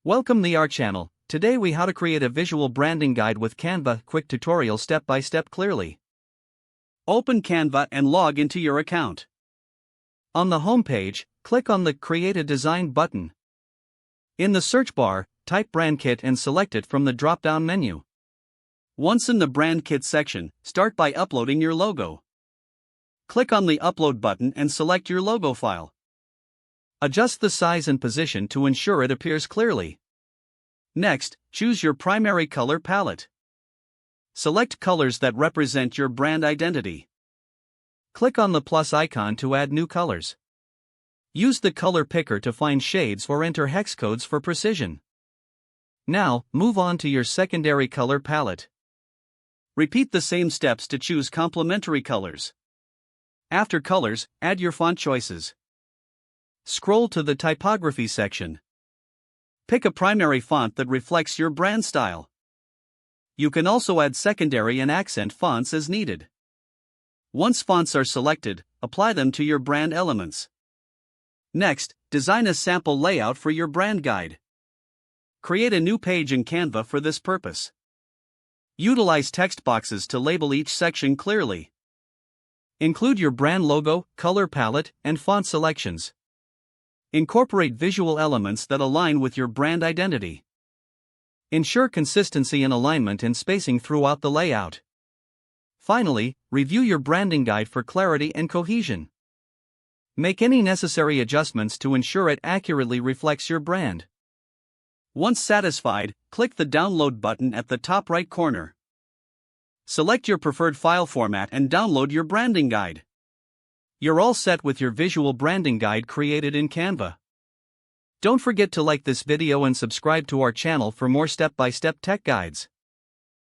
Welcome to our channel. Today we how to create a visual branding guide with Canva, quick tutorial step by step clearly. Open Canva and log into your account. On the home page, click on the Create a Design button. In the search bar, type Brand Kit and select it from the drop-down menu. Once in the Brand Kit section, start by uploading your logo. Click on the Upload button and select your logo file. Adjust the size and position to ensure it appears clearly. Next, choose your primary color palette. Select colors that represent your brand identity. Click on the plus icon to add new colors. Use the color picker to find shades or enter hex codes for precision. Now, move on to your secondary color palette. Repeat the same steps to choose complementary colors. After colors, add your font choices. Scroll to the typography section. Pick a primary font that reflects your brand style. You can also add secondary and accent fonts as needed. Once fonts are selected, apply them to your brand elements. Next, design a sample layout for your brand guide. Create a new page in Canva for this purpose. Utilize text boxes to label each section clearly. Include your brand logo, color palette, and font selections. Incorporate visual elements that align with your brand identity. Ensure consistency in alignment and spacing throughout the layout. Finally, review your branding guide for clarity and cohesion. Make any necessary adjustments to ensure it accurately reflects your brand. Once satisfied, click the Download button at the top right corner. Select your preferred file format and download your branding guide. You're all set with your visual branding guide created in Canva. Don't forget to like this video and subscribe to our channel for more step-by-step tech guides.